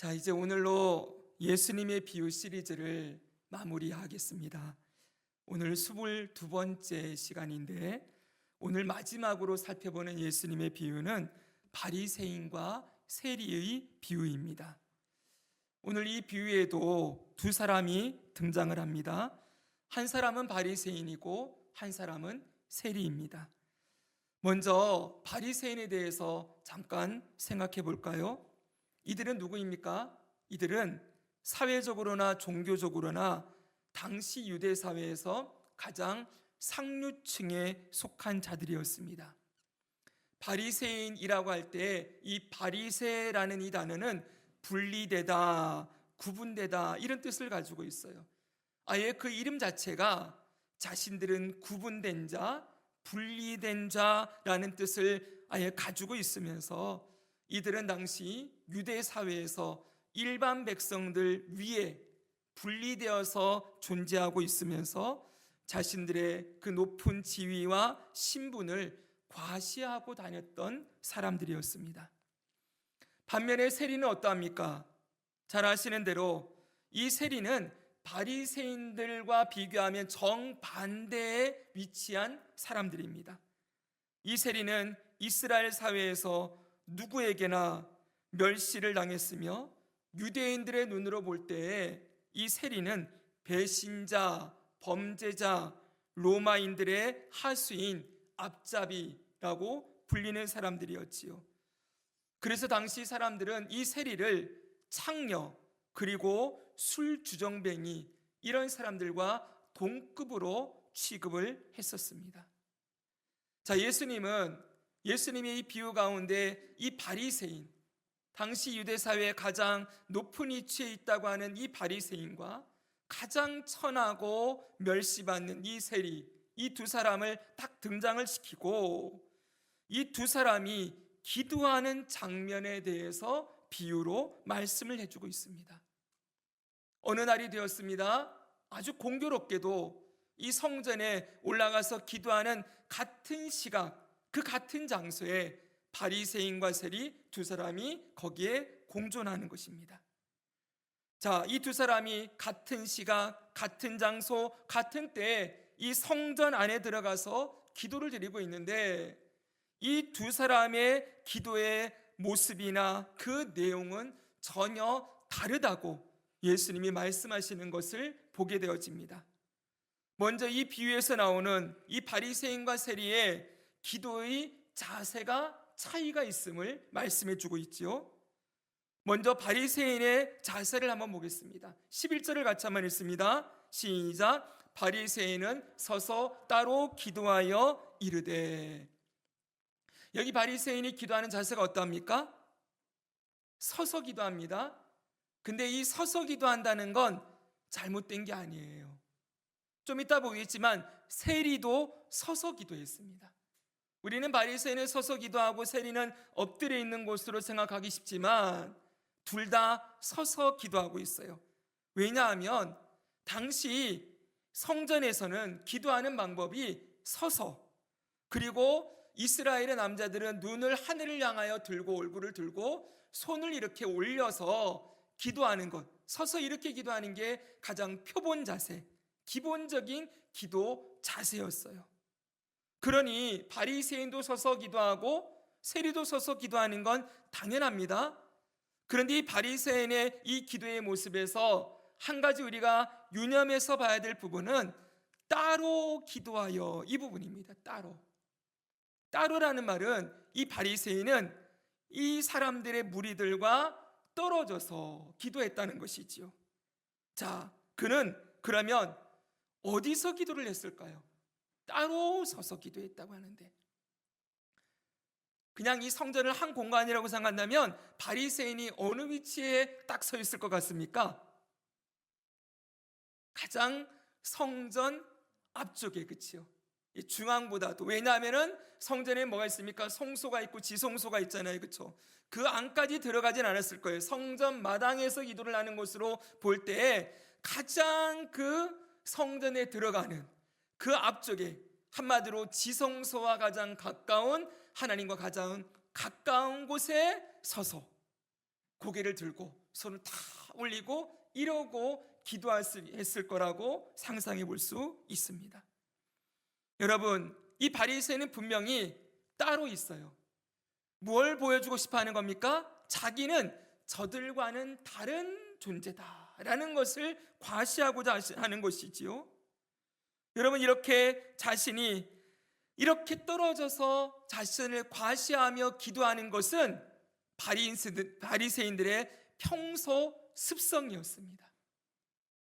자, 이제 오늘로 예수님의 비유 시리즈를 마무리하겠습니다. 오늘 22번째 시간인데 오늘 마지막으로 살펴보는 예수님의 비유는 바리새인과 세리의 비유입니다. 오늘 이 비유에도 두 사람이 등장을 합니다. 한 사람은 바리새인이고 한 사람은 세리입니다. 먼저 바리새인에 대해서 잠깐 생각해 볼까요? 이들은 누구입니까? 이들은 사회적으로나 종교적으로나 당시 유대 사회에서 가장 상류층에 속한 자들이었습니다. 바리새인이라고 할 때 이 바리새라는 이 단어는 분리되다, 구분되다 이런 뜻을 가지고 있어요. 아예 그 이름 자체가 자신들은 구분된 자, 분리된 자라는 뜻을 아예 가지고 있으면서 이들은 당시 유대 사회에서 일반 백성들 위에 분리되어서 존재하고 있으면서 자신들의 그 높은 지위와 신분을 과시하고 다녔던 사람들이었습니다. 반면에 세리는 어떠합니까? 잘 아시는 대로 이 세리는 바리새인들과 비교하면 정반대에 위치한 사람들입니다. 이 세리는 이스라엘 사회에서 누구에게나 멸시를 당했으며 유대인들의 눈으로 볼 때에 이 세리는 배신자, 범죄자, 로마인들의 하수인 앞잡이라고 불리는 사람들이었지요. 그래서 당시 사람들은 이 세리를 창녀 그리고 술주정뱅이 이런 사람들과 동급으로 취급을 했었습니다. 자, 예수님의 이 비유 가운데 이 바리새인, 당시 유대 사회의 가장 높은 위치에 있다고 하는 이 바리새인과 가장 천하고 멸시받는 이 세리, 이 두 사람을 딱 등장을 시키고 이 두 사람이 기도하는 장면에 대해서 비유로 말씀을 해주고 있습니다. 어느 날이 되었습니다. 아주 공교롭게도 이 성전에 올라가서 기도하는 같은 시각, 그 같은 장소에 바리새인과 세리 두 사람이 거기에 공존하는 것입니다. 자, 이 두 사람이 같은 시각, 같은 장소, 같은 때에 이 성전 안에 들어가서 기도를 드리고 있는데 이 두 사람의 기도의 모습이나 그 내용은 전혀 다르다고 예수님이 말씀하시는 것을 보게 되어집니다. 먼저 이 비유에서 나오는 이 바리새인과 세리의 기도의 자세가 차이가 있음을 말씀해 주고 있지요. 먼저 바리새인의 자세를 한번 보겠습니다. 11절을 같이 한번 읽습니다. 시작. 바리새인은 서서 따로 기도하여 이르되. 여기 바리새인이 기도하는 자세가 어떠합니까? 서서 기도합니다. 근데 이 서서 기도한다는 건 잘못된 게 아니에요. 좀 이따 보겠지만 세리도 서서 기도했습니다. 우리는 바리새인은 서서 기도하고 세리는 엎드려 있는 곳으로 생각하기 쉽지만 둘 다 서서 기도하고 있어요. 왜냐하면 당시 성전에서는 기도하는 방법이 서서, 그리고 이스라엘의 남자들은 눈을 하늘을 향하여 들고 얼굴을 들고 손을 이렇게 올려서 기도하는 것, 서서 이렇게 기도하는 게 가장 표본 자세, 기본적인 기도 자세였어요. 그러니 바리새인도 서서 기도하고 세리도 서서 기도하는 건 당연합니다. 그런데 이 바리새인의 이 기도의 모습에서 한 가지 우리가 유념해서 봐야 될 부분은 따로 기도하여, 이 부분입니다. 따로라는 말은 이 바리새인은 이 사람들의 무리들과 떨어져서 기도했다는 것이지요. 자, 그는 그러면 어디서 기도를 했을까요? 따로 서서 기도했다고 하는데, 그냥 이 성전을 한 공간이라고 생각한다면 바리새인이 어느 위치에 딱 서 있을 것 같습니까? 가장 성전 앞쪽에, 그치요? 중앙보다도. 왜냐하면 성전에 뭐가 있습니까? 성소가 있고 지성소가 있잖아요, 그렇죠? 그 안까지 들어가진 않았을 거예요. 성전 마당에서 기도를 하는 곳으로 볼 때 가장 그 성전에 들어가는 그 앞쪽에, 한마디로 지성소와 가장 가까운, 하나님과 가장 가까운 곳에 서서 고개를 들고 손을 다 올리고 이러고 기도했을 거라고 상상해 볼 수 있습니다. 여러분, 이 바리새인은 분명히 따로 있어요. 뭘 보여주고 싶어 하는 겁니까? 자기는 저들과는 다른 존재다라는 것을 과시하고자 하는 것이지요. 여러분, 이렇게 자신이 이렇게 떨어져서 자신을 과시하며 기도하는 것은 바리새인들의 평소 습성이었습니다.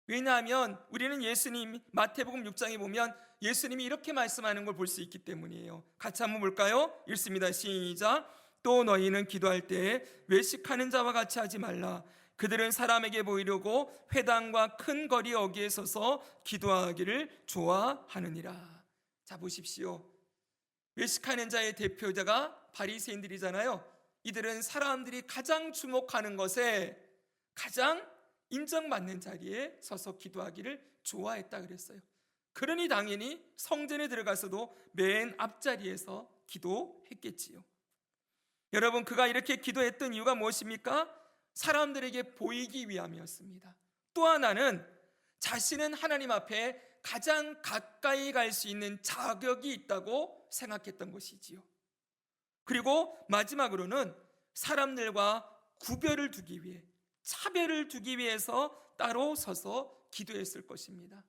왜냐하면 우리는 예수님 마태복음 6장에 보면 예수님이 이렇게 말씀하는 걸 볼 수 있기 때문이에요. 같이 한번 볼까요? 읽습니다. 시작. 또 너희는 기도할 때에 외식하는 자와 같이 하지 말라. 그들은 사람에게 보이려고 회당과 큰 거리 어귀에 서서 기도하기를 좋아하느니라. 자, 보십시오. 외식하는 자의 대표자가 바리새인들이잖아요. 이들은 사람들이 가장 주목하는 것에 가장 인정받는 자리에 서서 기도하기를 좋아했다 그랬어요. 그러니 당연히 성전에 들어가서도 맨 앞자리에서 기도했겠지요. 여러분, 그가 이렇게 기도했던 이유가 무엇입니까? 사람들에게 보이기 위함이었습니다. 또 하나는 자신은 하나님 앞에 가장 가까이 갈 수 있는 자격이 있다고 생각했던 것이지요. 그리고 마지막으로는 사람들과 구별을 두기 위해, 차별을 두기 위해서 따로 서서 기도했을 것입니다.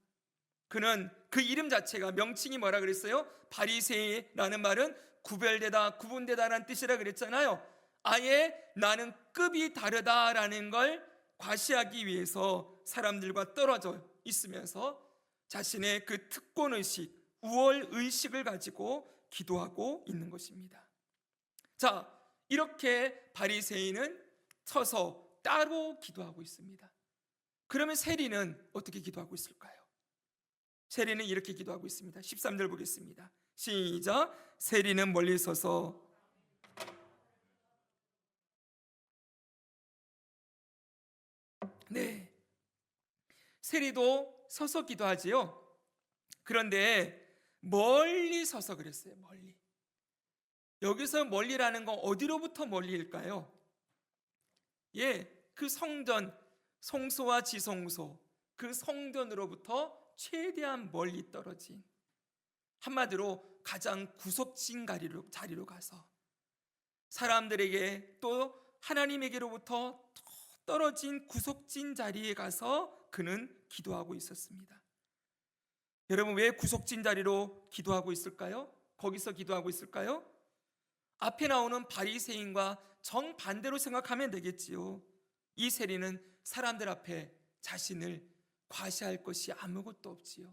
그는 그 이름 자체가, 명칭이 뭐라 그랬어요? 바리새인이라는 말은 구별되다, 구분되다라는 뜻이라 그랬잖아요. 아예 나는 급이 다르다라는 걸 과시하기 위해서 사람들과 떨어져 있으면서 자신의 그 특권의식, 우월의식을 가지고 기도하고 있는 것입니다. 자, 이렇게 바리새인은 서서 따로 기도하고 있습니다. 그러면 세리는 어떻게 기도하고 있을까요? 세리는 이렇게 기도하고 있습니다. 13절 보겠습니다. 시작. 세리는 멀리 서서 세리도 서서 기도하지요. 그런데 멀리 서서 그랬어요. 멀리. 여기서 멀리라는 건 어디로부터 멀리일까요? 그 성전, 성소와 지성소, 그 성전으로부터 최대한 멀리 떨어진, 한마디로 가장 구석진 자리로 가서 사람들에게 또 하나님에게로부터 떨어진 구석진 자리에 가서 그는 기도하고 있었습니다. 여러분, 왜 구석진 자리로 기도하고 있을까요? 거기서 기도하고 있을까요? 앞에 나오는 바리새인과 정반대로 생각하면 되겠지요. 이 세리는 사람들 앞에 자신을 과시할 것이 아무것도 없지요.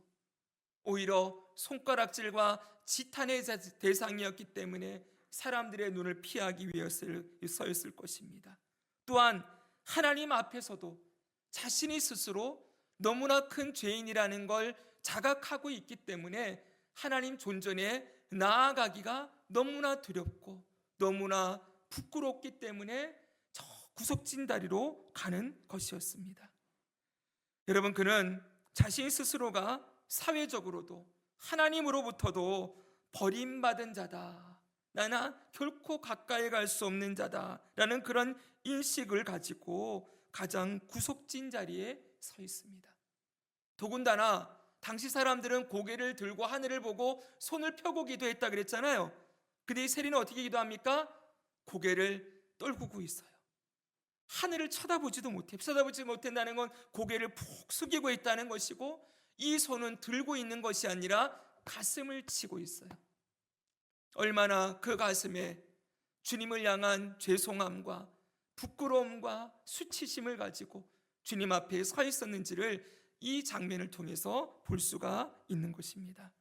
오히려 손가락질과 지탄의 대상이었기 때문에 사람들의 눈을 피하기 위해서였을 것입니다. 또한 하나님 앞에서도 자신이 스스로 너무나 큰 죄인이라는 걸 자각하고 있기 때문에 하나님 존전에 나아가기가 너무나 두렵고 너무나 부끄럽기 때문에 저 구석진 다리로 가는 것이었습니다. 여러분, 그는 자신 스스로가 사회적으로도 하나님으로부터도 버림받은 자다, 나나 결코 가까이 갈 수 없는 자다라는 그런 인식을 가지고 가장 구석진 자리에 서 있습니다. 더군다나 당시 사람들은 고개를 들고 하늘을 보고 손을 펴고 기도했다 그랬잖아요. 근데 이 세리는 어떻게 기도합니까? 고개를 떨구고 있어요. 하늘을 쳐다보지 못한다는 건 고개를 푹 숙이고 있다는 것이고, 이 손은 들고 있는 것이 아니라 가슴을 치고 있어요. 얼마나 그 가슴에 주님을 향한 죄송함과 부끄러움과 수치심을 가지고 주님 앞에 서 있었는지를 이 장면을 통해서 볼 수가 있는 것입니다.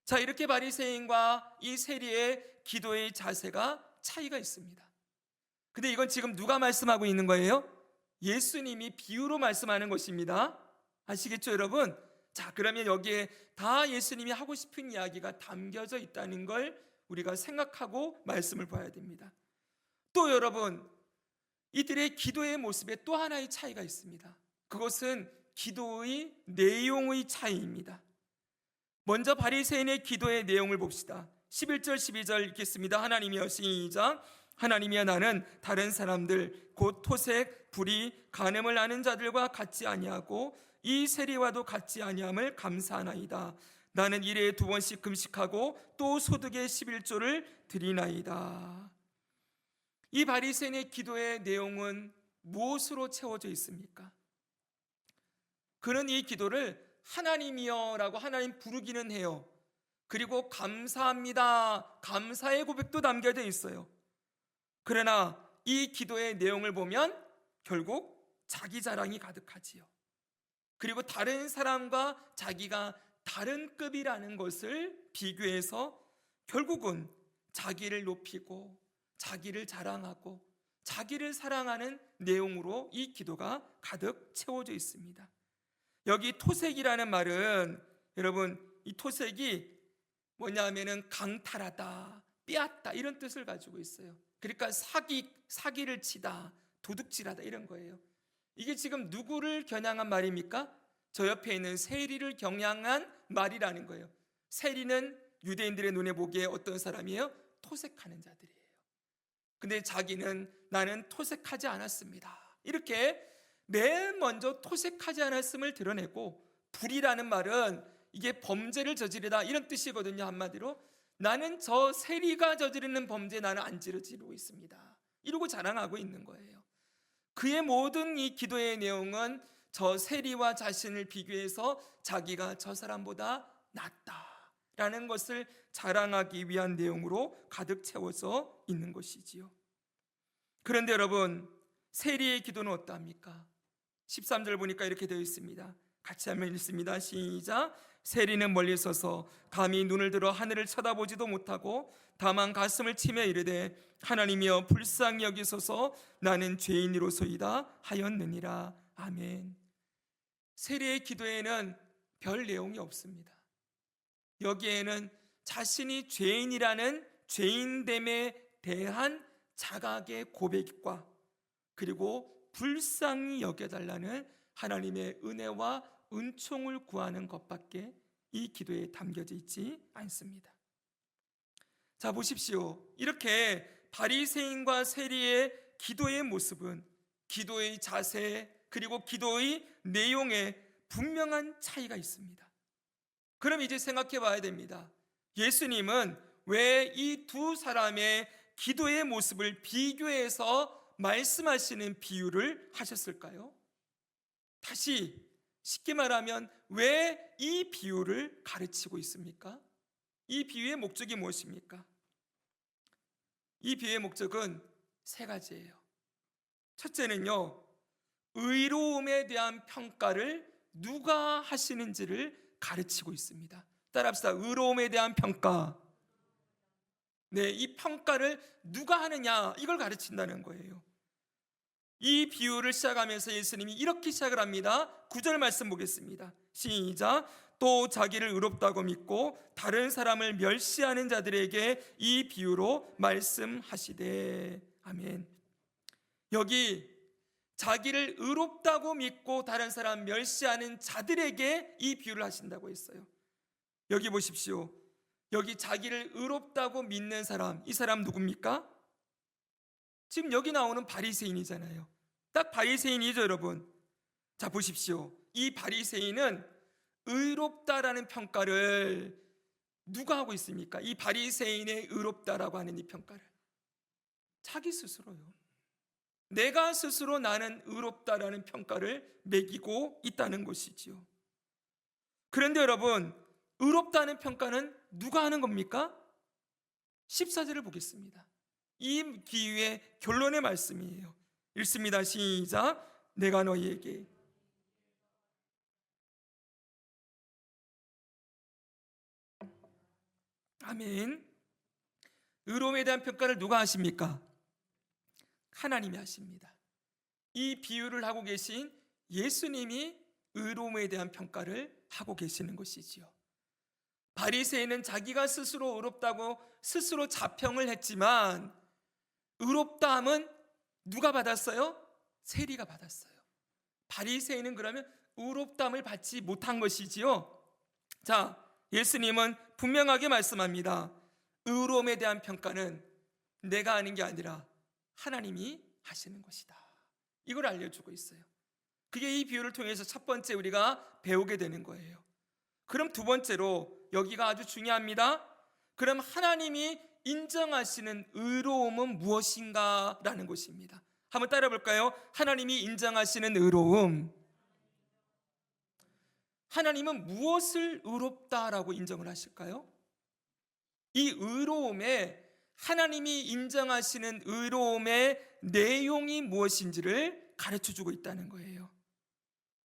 자, 이렇게 바리새인과 이 세리의 기도의 자세가 차이가 있습니다. 근데 이건 지금 누가 말씀하고 있는 거예요? 예수님이 비유로 말씀하는 것입니다. 아시겠죠, 여러분? 자, 그러면 여기에 다 예수님이 하고 싶은 이야기가 담겨져 있다는 걸 우리가 생각하고 말씀을 봐야 됩니다. 또 여러분, 이들의 기도의 모습에 또 하나의 차이가 있습니다. 그것은 기도의 내용의 차이입니다. 먼저 바리새인의 기도의 내용을 봅시다. 11절 12절 읽겠습니다. 하나님이여, 시작. 하나님이여 나는 다른 사람들 곧 토색, 불의, 간음을 아는 자들과 같지 아니하고 이 세리와도 같지 아니함을 감사하나이다. 나는 일에 2번씩 금식하고 또 소득의 11조를 드리나이다. 이 바리새인의 기도의 내용은 무엇으로 채워져 있습니까? 그는 이 기도를 하나님이여라고 하나님 부르기는 해요. 그리고 감사합니다, 감사의 고백도 담겨져 있어요. 그러나 이 기도의 내용을 보면 결국 자기 자랑이 가득하지요. 그리고 다른 사람과 자기가 다른 급이라는 것을 비교해서 결국은 자기를 높이고 자기를 자랑하고 자기를 사랑하는 내용으로 이 기도가 가득 채워져 있습니다. 여기 토색이라는 말은 여러분, 이 토색이 뭐냐면은 강탈하다, 빼앗다 이런 뜻을 가지고 있어요. 그러니까 사기를 치다, 도둑질하다 이런 거예요. 이게 지금 누구를 겨냥한 말입니까? 저 옆에 있는 세리를 겨냥한 말이라는 거예요. 세리는 유대인들의 눈에 보기에 어떤 사람이에요? 토색하는 자들이에요. 근데 자기는 나는 토색하지 않았습니다, 이렇게 맨 먼저 토색하지 않았음을 드러내고, 불이라는 말은 이게 범죄를 저지르다 이런 뜻이거든요. 한마디로 나는 저 세리가 저지르는 범죄 나는 안 저지르고 있습니다, 이러고 자랑하고 있는 거예요. 그의 모든 이 기도의 내용은 저 세리와 자신을 비교해서 자기가 저 사람보다 낫다라는 것을 자랑하기 위한 내용으로 가득 채워져 있는 것이지요. 그런데 여러분, 세리의 기도는 어떠합니까? 13절 보니까 이렇게 되어 있습니다. 같이 한번 읽습니다. 시작. 세리는 멀리 서서 감히 눈을 들어 하늘을 쳐다보지도 못하고 다만 가슴을 치며 이르되 하나님이여 불쌍히 여기소서 나는 죄인이로소이다 하였느니라. 아멘. 세리의 기도에는 별 내용이 없습니다. 여기에는 자신이 죄인이라는 죄인됨에 대한 자각의 고백과 그리고 불쌍히 여겨달라는 하나님의 은혜와 은총을 구하는 것밖에 이 기도에 담겨져 있지 않습니다. 자, 보십시오. 이렇게 바리새인과 세리의 기도의 모습은 기도의 자세 그리고 기도의 내용에 분명한 차이가 있습니다. 그럼 이제 생각해 봐야 됩니다. 예수님은 왜 이 두 사람의 기도의 모습을 비교해서 말씀하시는 비유를 하셨을까요? 다시 쉽게 말하면 왜 이 비유를 가르치고 있습니까? 이 비유의 목적이 무엇입니까? 이 비유의 목적은 3가지예요. 첫째는요, 의로움에 대한 평가를 누가 하시는지를 가르치고 있습니다. 따라합시다. 의로움에 대한 평가. 네, 이 평가를 누가 하느냐, 이걸 가르친다는 거예요. 이 비유를 시작하면서 예수님이 이렇게 시작을 합니다. 9절 말씀 보겠습니다. 시작. 또 자기를 의롭다고 믿고 다른 사람을 멸시하는 자들에게 이 비유로 말씀하시되. 아멘. 여기 자기를 의롭다고 믿고 다른 사람 멸시하는 자들에게 이 비유를 하신다고 했어요. 여기 보십시오. 여기 자기를 의롭다고 믿는 사람, 이 사람 누굽니까? 지금 여기 나오는 바리새인이잖아요. 딱 바리새인이죠, 여러분. 자, 보십시오. 이 바리새인은 의롭다라는 평가를 누가 하고 있습니까? 이 바리새인의 의롭다라고 하는 이 평가를 자기 스스로요. 내가 스스로 나는 의롭다라는 평가를 매기고 있다는 것이지요. 그런데 여러분, 의롭다는 평가는 누가 하는 겁니까? 14절을 보겠습니다. 이 비유의 결론의 말씀이에요. 읽습니다. 시작. 내가 너희에게 아멘. 의로움에 대한 평가를 누가 하십니까? 하나님이 하십니다. 이 비유를 하고 계신 예수님이 의로움에 대한 평가를 하고 계시는 것이지요. 바리새인은 자기가 스스로 의롭다고 스스로 자평을 했지만 의롭다함은 누가 받았어요? 세리가 받았어요. 바리새인은 그러면 의롭다함을 받지 못한 것이지요. 자, 예수님은 분명하게 말씀합니다. 의로움에 대한 평가는 내가 하는 게 아니라 하나님이 하시는 것이다. 이걸 알려주고 있어요. 그게 이 비유를 통해서 첫 번째 우리가 배우게 되는 거예요. 그럼 두 번째로, 여기가 아주 중요합니다. 그럼 하나님이 인정하시는 의로움은 무엇인가? 라는 것입니다. 한번 따라 볼까요? 하나님이 인정하시는 의로움. 하나님은 무엇을 의롭다라고 인정을 하실까요? 이 의로움에, 하나님이 인정하시는 의로움의 내용이 무엇인지를 가르쳐주고 있다는 거예요.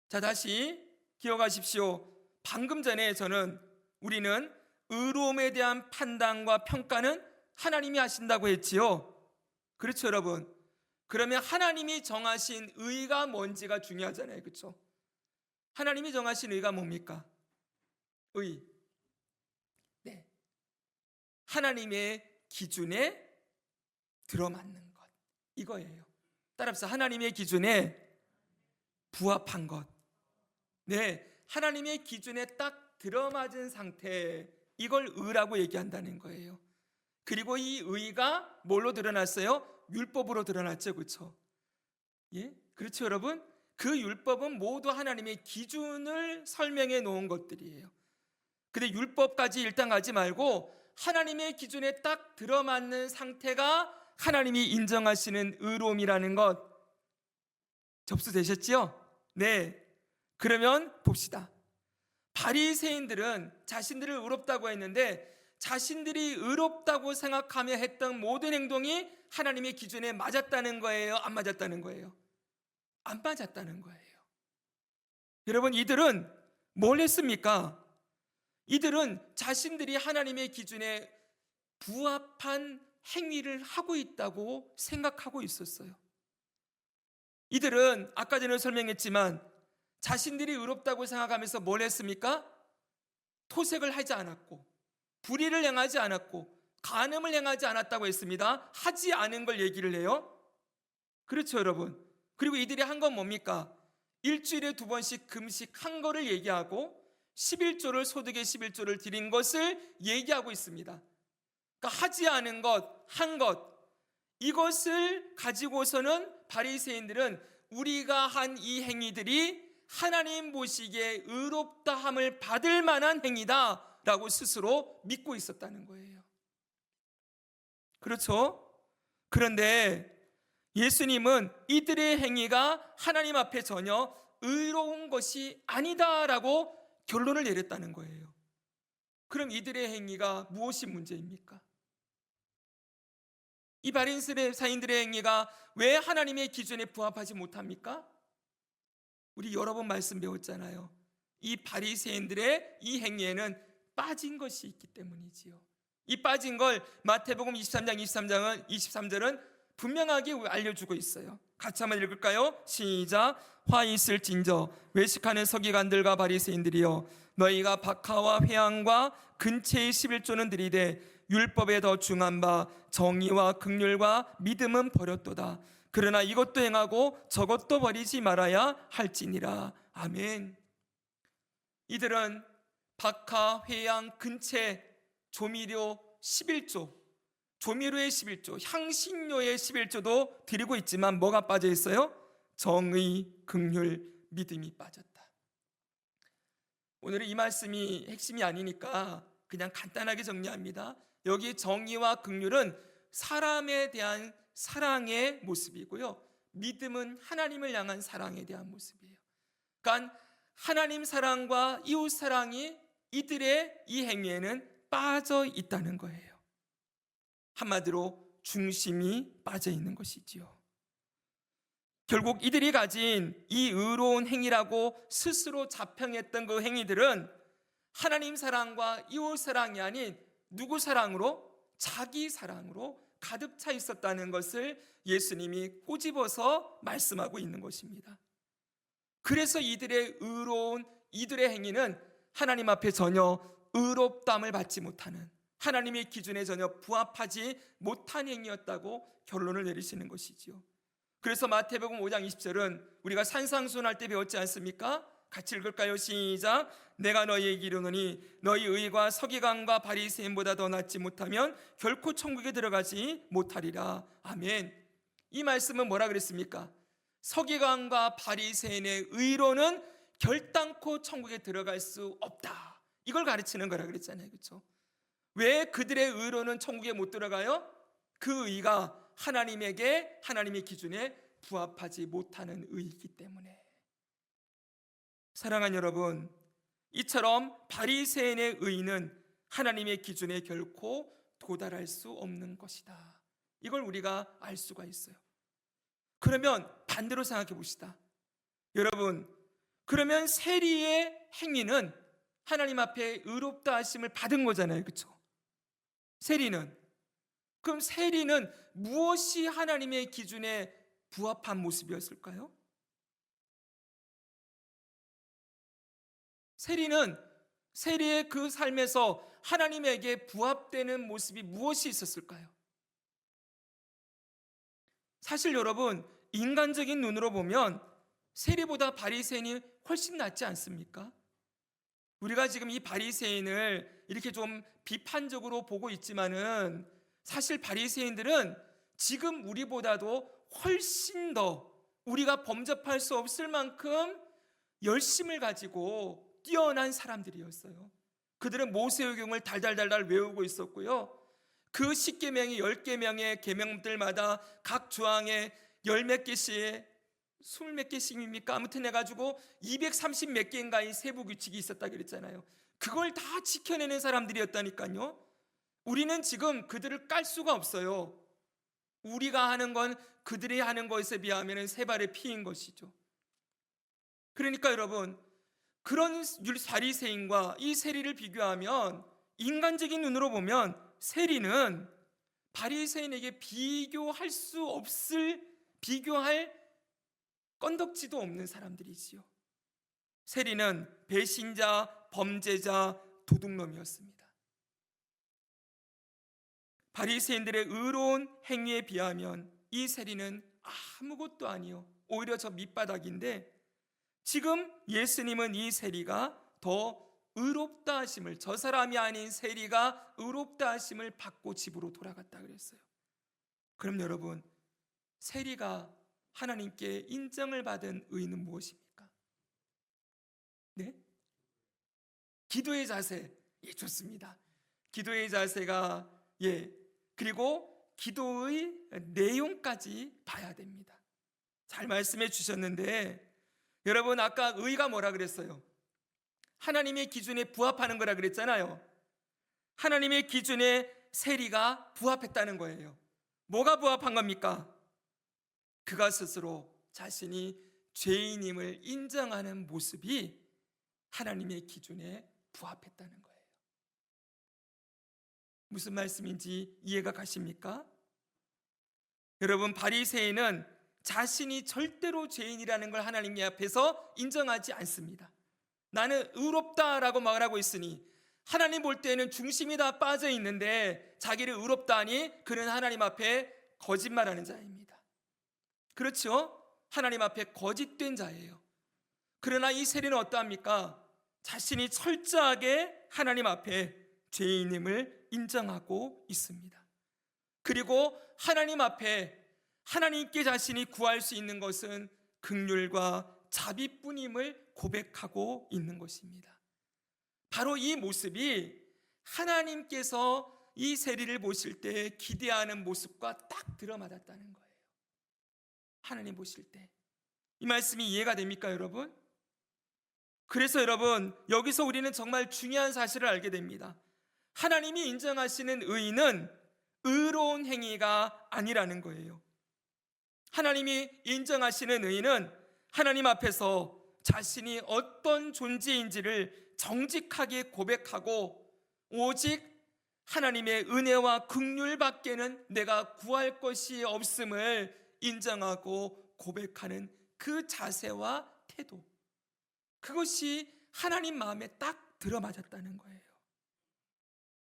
자, 다시 기억하십시오. 방금 전에 우리는 의로움에 대한 판단과 평가는 하나님이 하신다고 했지요. 그렇죠, 여러분? 그러면 하나님이 정하신 의가 뭔지가 중요하잖아요. 그렇죠? 하나님이 정하신 의가 뭡니까? 의. 네. 하나님의 기준에 들어맞는 것. 이거예요. 따라합시다. 하나님의 기준에 부합한 것. 네. 하나님의 기준에 딱 들어맞은 상태. 이걸 의라고 얘기한다는 거예요. 그리고 이 의가 뭘로 드러났어요? 율법으로 드러났죠. 그렇죠? 예? 그렇죠, 여러분? 그 율법은 모두 하나님의 기준을 설명해 놓은 것들이에요. 근데 율법까지 일단 가지 말고 하나님의 기준에 딱 들어맞는 상태가 하나님이 인정하시는 의로움이라는 것 접수되셨지요? 네. 그러면 봅시다. 바리새인들은 자신들을 의롭다고 했는데 자신들이 의롭다고 생각하며 했던 모든 행동이 하나님의 기준에 맞았다는 거예요? 안 맞았다는 거예요? 안 맞았다는 거예요. 여러분, 이들은 뭘 했습니까? 이들은 자신들이 하나님의 기준에 부합한 행위를 하고 있다고 생각하고 있었어요. 이들은 아까 전에 설명했지만 자신들이 의롭다고 생각하면서 뭘 했습니까? 토색을 하지 않았고, 불의를 행하지 않았고, 간음을 행하지 않았다고 했습니다. 하지 않은 걸 얘기를 해요. 그렇죠, 여러분? 그리고 이들이 한 건 뭡니까? 일주일에 2번씩 금식한 거를 얘기하고 11조를, 소득의 11조를 드린 것을 얘기하고 있습니다. 그러니까 하지 않은 것, 한 것, 이것을 가지고서는 바리새인들은 우리가 한 이 행위들이 하나님 보시기에 의롭다함을 받을 만한 행위다라고 스스로 믿고 있었다는 거예요. 그렇죠? 그런데 예수님은 이들의 행위가 하나님 앞에 전혀 의로운 것이 아니다라고 결론을 내렸다는 거예요. 그럼 이들의 행위가 무엇이 문제입니까? 이 바리새인들의 행위가 왜 하나님의 기준에 부합하지 못합니까? 우리 여러 번 말씀 배웠잖아요. 이 바리새인들의 이 행위에는 빠진 것이 있기 때문이지요. 이 빠진 걸 마태복음 23장 23절은 분명하게 알려주고 있어요. 같이 한번 읽을까요? 시작. 화 있을진저 외식하는 서기관들과 바리새인들이여, 너희가 박하와 회향과 근체의 11조는 들이되 율법에 더 중한 바 정의와 긍휼과 믿음은 버렸도다. 그러나 이것도 행하고 저것도 버리지 말아야 할지니라. 아멘. 이들은 박하, 회향, 근체, 조미료 11조, 조미료의 11조, 향신료의 11조도 드리고 있지만 뭐가 빠져 있어요? 정의, 긍휼, 믿음이 빠졌다. 오늘은 이 말씀이 핵심이 아니니까 그냥 간단하게 정리합니다. 여기 정의와 긍휼은 사람에 대한 사랑의 모습이고요, 믿음은 하나님을 향한 사랑에 대한 모습이에요. 그러니까 하나님 사랑과 이웃 사랑이 이들의 이 행위에는 빠져 있다는 거예요. 한마디로 중심이 빠져 있는 것이지요. 결국 이들이 가진 이 의로운 행위라고 스스로 자평했던 그 행위들은 하나님 사랑과 이웃 사랑이 아닌 누구 사랑으로? 자기 사랑으로 가득 차 있었다는 것을 예수님이 꼬집어서 말씀하고 있는 것입니다. 그래서 이들의 의로운 이들의 행위는 하나님 앞에 전혀 의롭다함을 받지 못하는, 하나님의 기준에 전혀 부합하지 못한 행위였다고 결론을 내리시는 것이지요. 그래서 마태복음 5장 20절은 우리가 산상수훈할 때 배웠지 않습니까? 같이 읽을까요? 시작. 내가 너희에게 이르노니 너희 의가 서기관과 바리새인보다 더 낫지 못하면 결코 천국에 들어가지 못하리라. 아멘. 이 말씀은 뭐라 그랬습니까? 서기관과 바리새인의 의로는 결단코 천국에 들어갈 수 없다. 이걸 가르치는 거라 그랬잖아요. 그렇죠? 왜 그들의 의로는 천국에 못 들어가요? 그 의가 하나님의 기준에 부합하지 못하는 의이기 때문에. 사랑하는 여러분, 이처럼 바리새인의 의는 하나님의 기준에 결코 도달할 수 없는 것이다. 이걸 우리가 알 수가 있어요. 그러면 반대로 생각해 봅시다. 여러분, 그러면 세리의 행위는 하나님 앞에 의롭다 하심을 받은 거잖아요. 그렇죠? 그럼 세리는 무엇이 하나님의 기준에 부합한 모습이었을까요? 세리의 그 삶에서 하나님에게 부합되는 모습이 무엇이 있었을까요? 사실 여러분, 인간적인 눈으로 보면 세리보다 바리새인이 훨씬 낫지 않습니까? 우리가 지금 이 바리새인을 이렇게 좀 비판적으로 보고 있지만은 사실 바리새인들은 지금 우리보다도 훨씬 더 우리가 범접할 수 없을 만큼 열심을 가지고 뛰어난 사람들이었어요. 그들은 모세오경을 달달달달 외우고 있었고요. 그 10계명이 10계명의 계명들마다 각 조항에 열 몇 개씩, 20 몇 개씩입니까? 아무튼 해가지고 230 몇 개인가의 세부 규칙이 있었다 그랬잖아요. 그걸 다 지켜내는 사람들이었다니까요. 우리는 지금 그들을 깔 수가 없어요. 우리가 하는 건 그들이 하는 것에 비하면 세 발의 피인 것이죠. 그러니까 여러분, 그런 바리새인과 이 세리를 비교하면, 인간적인 눈으로 보면 세리는 바리새인에게 비교할 건덕지도 없는 사람들이지요. 세리는 배신자, 범죄자, 도둑놈이었습니다. 바리새인들의 의로운 행위에 비하면 이 세리는 아무것도 아니요, 오히려 저 밑바닥인데, 지금 예수님은 이 세리가 더 의롭다 하심을, 저 사람이 아닌 세리가 의롭다 하심을 받고 집으로 돌아갔다 그랬어요. 그럼 여러분, 세리가 하나님께 인정을 받은 의는 무엇입니까? 네? 기도의 자세. 예, 좋습니다. 기도의 자세가, 그리고 기도의 내용까지 봐야 됩니다. 잘 말씀해 주셨는데, 여러분, 아까 의가 뭐라 그랬어요? 하나님의 기준에 부합하는 거라 그랬잖아요. 하나님의 기준에 세리가 부합했다는 거예요. 뭐가 부합한 겁니까? 그가 스스로 자신이 죄인임을 인정하는 모습이 하나님의 기준에 부합했다는 거예요. 무슨 말씀인지 이해가 가십니까? 여러분, 바리새인은 자신이 절대로 죄인이라는 걸 하나님 앞에서 인정하지 않습니다. 나는 의롭다라고 말하고 있으니, 하나님 볼 때는 중심이 다 빠져 있는데 자기를 의롭다 하니 그는 하나님 앞에 거짓말하는 자입니다. 그렇죠? 하나님 앞에 거짓된 자예요. 그러나 이 세리는 어떠합니까? 자신이 철저하게 하나님 앞에 죄인임을 인정하고 있습니다. 그리고 하나님 앞에, 하나님께 자신이 구할 수 있는 것은 긍휼과 자비뿐임을 고백하고 있는 것입니다. 바로 이 모습이 하나님께서 이 세리를 보실 때 기대하는 모습과 딱 들어맞았다는 거예요. 하나님 보실 때. 이 말씀이 이해가 됩니까, 여러분? 그래서 여러분, 여기서 우리는 정말 중요한 사실을 알게 됩니다. 하나님이 인정하시는 의는 의로운 행위가 아니라는 거예요. 하나님이 인정하시는 의는 하나님 앞에서 자신이 어떤 존재인지를 정직하게 고백하고, 오직 하나님의 은혜와 긍휼밖에는 내가 구할 것이 없음을 인정하고 고백하는 그 자세와 태도, 그것이 하나님 마음에 딱 들어맞았다는 거예요.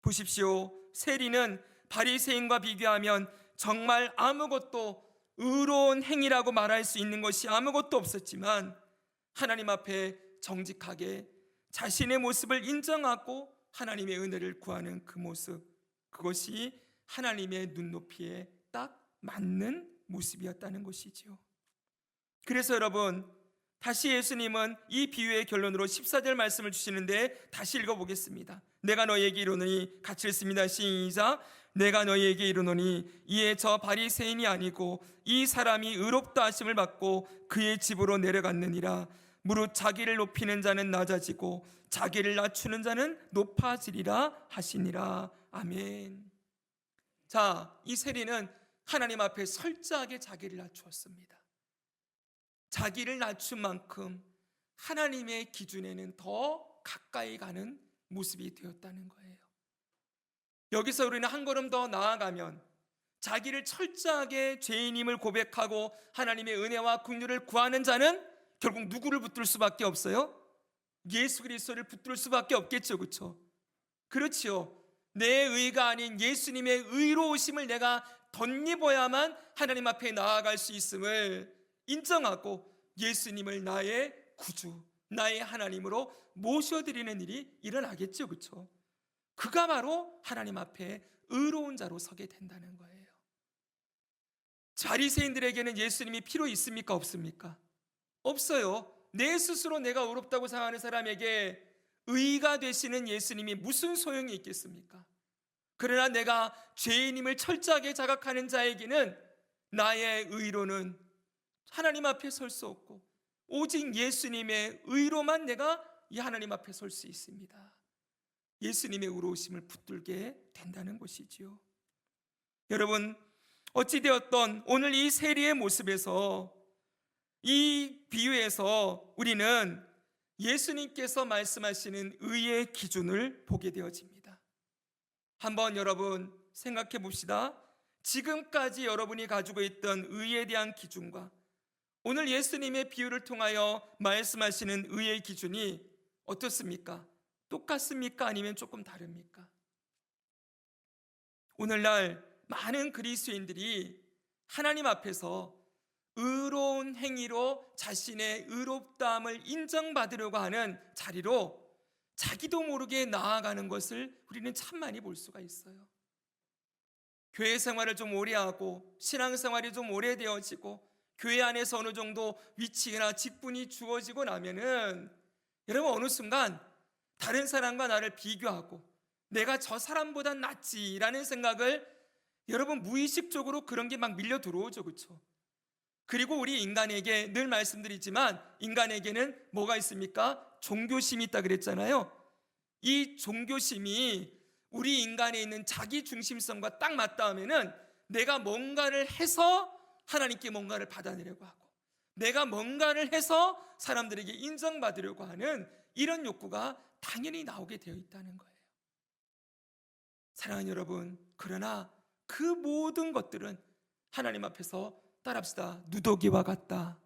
보십시오. 세리는 바리새인과 비교하면 정말 아무것도, 의로운 행위라고 말할 수 있는 것이 아무것도 없었지만, 하나님 앞에 정직하게 자신의 모습을 인정하고 하나님의 은혜를 구하는 그 모습, 그것이 하나님의 눈높이에 딱 맞는 모습이었다는 것이지요. 그래서 여러분, 다시 예수님은 이 비유의 결론으로 14절 말씀을 주시는데 다시 읽어보겠습니다. 내가 너희에게 이르노니, 같이 읽습니다. 시작. 내가 너희에게 이르노니 이에 저 바리새인이 아니고 이 사람이 의롭다 하심을 받고 그의 집으로 내려갔느니라. 무릇 자기를 높이는 자는 낮아지고 자기를 낮추는 자는 높아지리라 하시니라. 아멘. 자, 이 세리는 하나님 앞에 철저하게 자기를 낮추었습니다. 자기를 낮춘 만큼 하나님의 기준에는 더 가까이 가는 모습이 되었다는 거예요. 여기서 우리는 한 걸음 더 나아가면 자기를 철저하게 죄인임을 고백하고 하나님의 은혜와 긍휼을 구하는 자는 결국 누구를 붙들 수밖에 없어요? 예수 그리스도를 붙들 수밖에 없겠죠. 그렇죠? 그렇지요. 내 의가 아닌 예수님의 의로우심을 내가 덧입어야만 하나님 앞에 나아갈 수 있음을 인정하고 예수님을 나의 구주, 나의 하나님으로 모셔드리는 일이 일어나겠죠. 그렇죠? 그가 바로 하나님 앞에 의로운 자로 서게 된다는 거예요. 바리새인들에게는 예수님이 필요 있습니까? 없습니까? 없어요. 내 스스로 내가 의롭다고 생각하는 사람에게 의가 되시는 예수님이 무슨 소용이 있겠습니까? 그러나 내가 죄인임을 철저하게 자각하는 자에게는 나의 의로는 하나님 앞에 설 수 없고 오직 예수님의 의로만 내가 이 하나님 앞에 설 수 있습니다. 예수님의 의로우심을 붙들게 된다는 것이지요. 여러분, 어찌되었던 오늘 이 세리의 모습에서, 이 비유에서 우리는 예수님께서 말씀하시는 의의 기준을 보게 되어집니다. 한번 여러분 생각해 봅시다. 지금까지 여러분이 가지고 있던 의에 대한 기준과 오늘 예수님의 비유를 통하여 말씀하시는 의의 기준이 어떻습니까? 똑같습니까? 아니면 조금 다릅니까? 오늘날 많은 그리스도인들이 하나님 앞에서 의로운 행위로 자신의 의롭다함을 인정받으려고 하는 자리로 자기도 모르게 나아가는 것을 우리는 참 많이 볼 수가 있어요. 교회 생활을 좀 오래 하고 신앙생활이 좀 오래되어지고 교회 안에서 어느 정도 위치나 직분이 주어지고 나면은 여러분 어느 순간 다른 사람과 나를 비교하고 내가 저 사람보단 낫지라는 생각을 여러분 무의식적으로 그런 게 막 밀려 들어오죠. 그렇죠? 그리고 우리 인간에게 늘 말씀드리지만 인간에게는 뭐가 있습니까? 종교심이 있다 그랬잖아요. 이 종교심이 우리 인간에 있는 자기 중심성과 딱 맞닿으면은 내가 뭔가를 해서 하나님께 뭔가를 받아내려고 하고 내가 뭔가를 해서 사람들에게 인정받으려고 하는 이런 욕구가 당연히 나오게 되어 있다는 거예요. 사랑하는 여러분, 그러나 그 모든 것들은 하나님 앞에서 따라합시다. 누더기와 같다.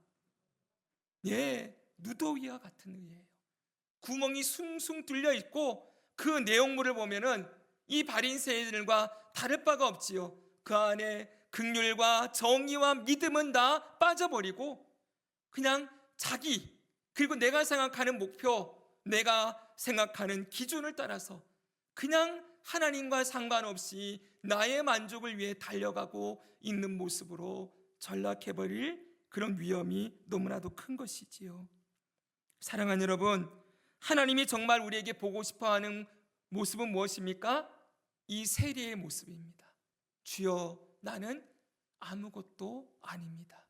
예, 누더기와 같은 의예요. 구멍이 숭숭 뚫려 있고 그 내용물을 보면은 이 바리새인들과 다를 바가 없지요. 그 안에 긍휼과 정의와 믿음은 다 빠져버리고 그냥 자기 그리고 내가 생각하는 목표, 내가 생각하는 기준을 따라서 그냥 하나님과 상관없이 나의 만족을 위해 달려가고 있는 모습으로 전락해버릴 그런 위험이 너무나도 큰 것이지요. 사랑하는 여러분, 하나님이 정말 우리에게 보고 싶어하는 모습은 무엇입니까? 이 세리의 모습입니다. 주여, 나는 아무것도 아닙니다.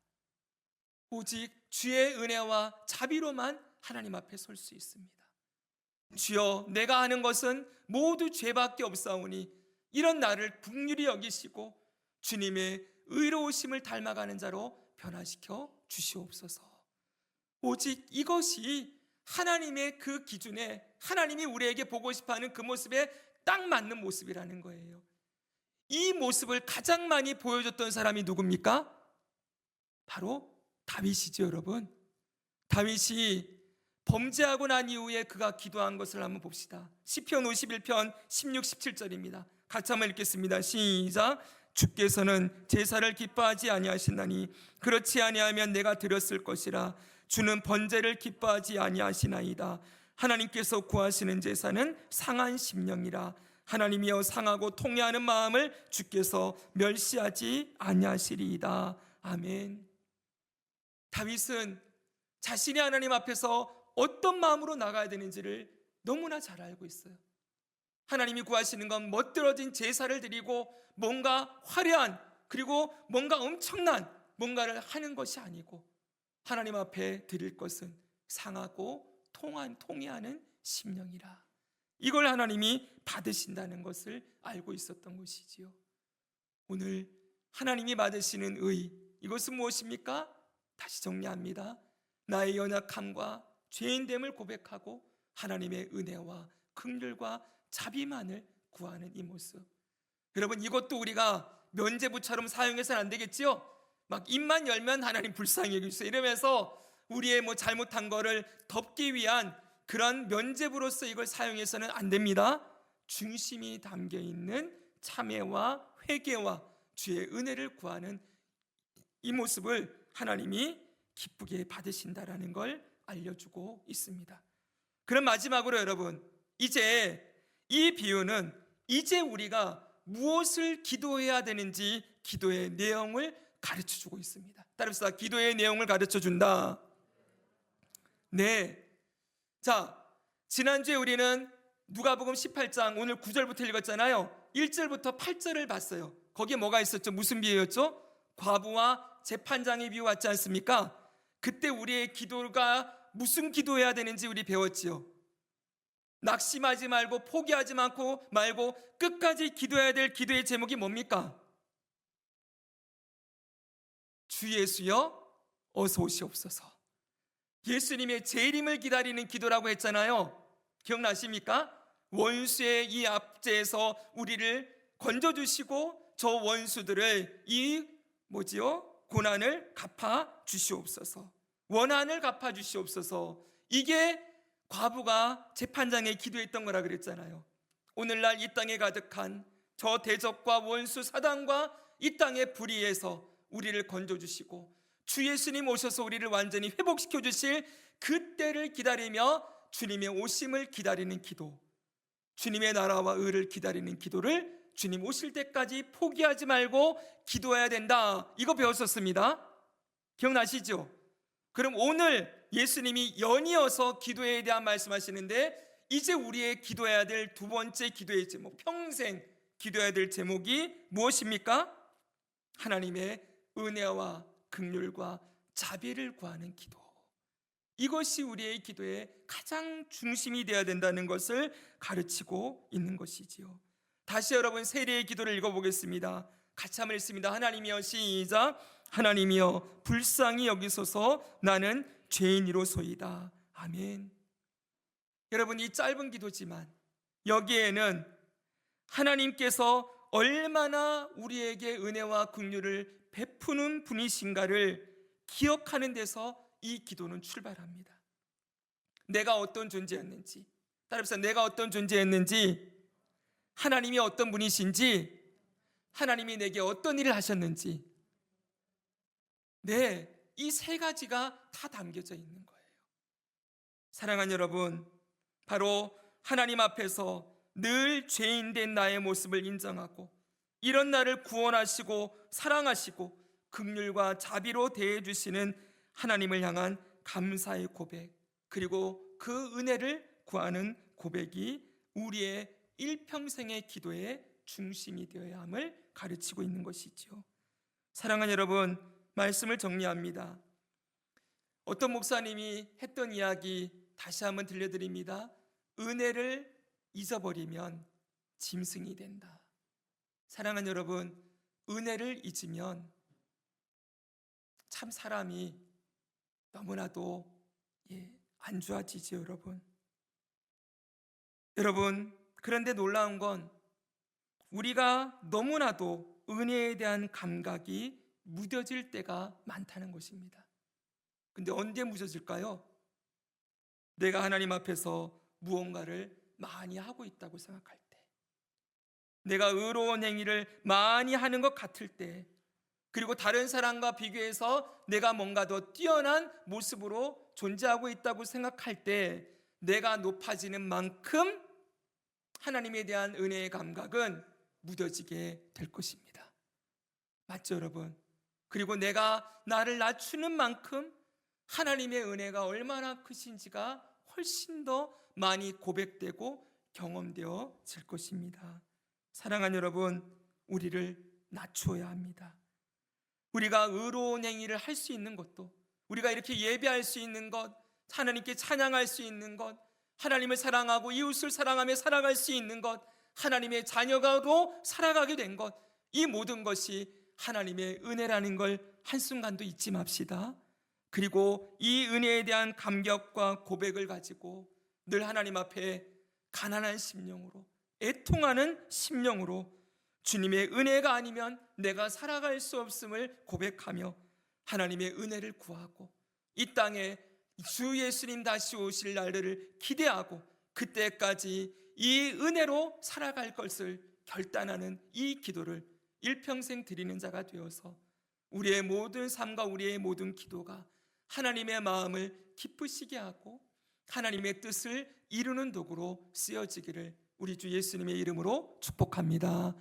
오직 주의 은혜와 자비로만 하나님 앞에 설 수 있습니다. 주여, 내가 하는 것은 모두 죄밖에 없사오니 이런 나를 긍휼히 여기시고 주님의 의로우심을 닮아가는 자로 변화시켜 주시옵소서. 오직 이것이 하나님의 그 기준에 하나님이 우리에게 보고 싶어하는 그 모습에 딱 맞는 모습이라는 거예요. 이 모습을 가장 많이 보여줬던 사람이 누굽니까? 바로 다윗이죠. 여러분, 다윗이 범죄하고 난 이후에 그가 기도한 것을 한번 봅시다. 시편 51편 16, 17절입니다. 같이 한번 읽겠습니다. 시작. 주께서는 제사를 기뻐하지 아니하시나니 그렇지 아니하면 내가 드렸을 것이라. 주는 번제를 기뻐하지 아니하시나이다. 하나님께서 구하시는 제사는 상한 심령이라. 하나님이여 상하고 통회하는 마음을 주께서 멸시하지 아니하시리이다. 아멘. 다윗은 자신이 하나님 앞에서 어떤 마음으로 나가야 되는지를 너무나 잘 알고 있어요. 하나님이 구하시는 건 멋들어진 제사를 드리고 뭔가 화려한, 그리고 뭔가 엄청난 뭔가를 하는 것이 아니고, 하나님 앞에 드릴 것은 상하고 통회하는 심령이라, 이걸 하나님이 받으신다는 것을 알고 있었던 것이지요. 오늘 하나님이 받으시는 의, 이것은 무엇입니까? 다시 정리합니다. 나의 연약함과 죄인됨을 고백하고 하나님의 은혜와 긍휼과 자비만을 구하는 이 모습. 여러분, 이것도 우리가 면죄부처럼 사용해서는 안 되겠지요? 막 입만 열면 하나님 불쌍히 여기주세요 이러면서 우리의 잘못한 거를 덮기 위한 그런 면죄부로서 이걸 사용해서는 안 됩니다. 중심이 담겨 있는 참회와 회개와 주의 은혜를 구하는 이 모습을 하나님이 기쁘게 받으신다라는 걸 알려주고 있습니다. 그럼 마지막으로 여러분, 이제 이 비유는 이제 우리가 무엇을 기도해야 되는지 기도의 내용을 가르쳐주고 있습니다. 따라서 기도의 내용을 가르쳐준다. 네. 자, 지난주에 우리는 누가복음 18장 오늘 9절부터 읽었잖아요. 1절부터 8절을 봤어요. 거기에 뭐가 있었죠? 무슨 비유였죠? 과부와 재판장의 비유 같지 않습니까? 그때 우리의 기도가 무슨 기도해야 되는지 우리 배웠지요. 낙심하지 말고 포기하지 말고 끝까지 기도해야 될 기도의 제목이 뭡니까? 주 예수여 어서 오시옵소서. 예수님의 재림을 기다리는 기도라고 했잖아요. 기억나십니까? 원수의 이 압제에서 우리를 건져주시고 저 원수들을 고난을 갚아 주시옵소서, 원한을 갚아 주시옵소서. 이게 과부가 재판장에 기도했던 거라 그랬잖아요. 오늘날 이 땅에 가득한 저 대적과 원수 사단과 이 땅의 불의에서 우리를 건져주시고 주 예수님 오셔서 우리를 완전히 회복시켜 주실 그때를 기다리며 주님의 오심을 기다리는 기도, 주님의 나라와 의를 기다리는 기도를 주님 오실 때까지 포기하지 말고 기도해야 된다, 이거 배웠었습니다. 기억나시죠? 그럼 오늘 예수님이 연이어서 기도에 대한 말씀하시는데, 이제 우리의 기도해야 될 두 번째 기도의 제목, 평생 기도해야 될 제목이 무엇입니까? 하나님의 은혜와 긍휼과 자비를 구하는 기도. 이것이 우리의 기도의 가장 중심이 되어야 된다는 것을 가르치고 있는 것이지요. 다시 여러분 세례의 기도를 읽어보겠습니다. 같이 한번 읽습니다. 하나님이여, 시작. 하나님이여 불쌍히 여기소서, 나는 죄인이로소이다. 아멘. 여러분, 이 짧은 기도지만 여기에는 하나님께서 얼마나 우리에게 은혜와 긍휼을 베푸는 분이신가를 기억하는 데서 이 기도는 출발합니다. 내가 어떤 존재였는지, 따라서 내가 어떤 존재였는지, 하나님이 어떤 분이신지, 하나님이 내게 어떤 일을 하셨는지, 네, 이 세 가지가 다 담겨져 있는 거예요. 사랑하는 여러분, 바로 하나님 앞에서 늘 죄인된 나의 모습을 인정하고 이런 나를 구원하시고 사랑하시고 긍휼과 자비로 대해주시는 하나님을 향한 감사의 고백, 그리고 그 은혜를 구하는 고백이 우리의 일평생의 기도의 중심이 되어야 함을 가르치고 있는 것이죠. 사랑하는 여러분, 말씀을 정리합니다. 어떤 목사님이 했던 이야기 다시 한번 들려드립니다. 은혜를 잊어버리면 짐승이 된다. 사랑하는 여러분, 은혜를 잊으면 참 사람이 너무나도 안 좋아지죠, 여러분, 그런데 놀라운 건 우리가 너무나도 은혜에 대한 감각이 무뎌질 때가 많다는 것입니다. 근데 언제 무뎌질까요? 내가 하나님 앞에서 무언가를 많이 하고 있다고 생각할 때, 내가 의로운 행위를 많이 하는 것 같을 때, 그리고 다른 사람과 비교해서 내가 뭔가 더 뛰어난 모습으로 존재하고 있다고 생각할 때, 내가 높아지는 만큼 하나님에 대한 은혜의 감각은 무뎌지게 될 것입니다. 맞죠, 여러분? 그리고 내가 나를 낮추는 만큼 하나님의 은혜가 얼마나 크신지가 훨씬 더 많이 고백되고 경험되어질 것입니다. 사랑하는 여러분, 우리를 낮추어야 합니다. 우리가 의로운 행위를 할 수 있는 것도, 우리가 이렇게 예배할 수 있는 것, 하나님께 찬양할 수 있는 것, 하나님을 사랑하고 이웃을 사랑하며 살아갈 수 있는 것, 하나님의 자녀가도 살아가게 된 것, 이 모든 것이 하나님의 은혜라는 걸 한순간도 잊지 맙시다. 그리고 이 은혜에 대한 감격과 고백을 가지고 늘 하나님 앞에 가난한 심령으로, 애통하는 심령으로 주님의 은혜가 아니면 내가 살아갈 수 없음을 고백하며 하나님의 은혜를 구하고 이 땅에 주 예수님 다시 오실 날을 기대하고 그때까지 이 은혜로 살아갈 것을 결단하는 이 기도를 일평생 드리는 자가 되어서 우리의 모든 삶과 우리의 모든 기도가 하나님의 마음을 기쁘시게 하고 하나님의 뜻을 이루는 도구로 쓰여지기를 우리 주 예수님의 이름으로 축복합니다.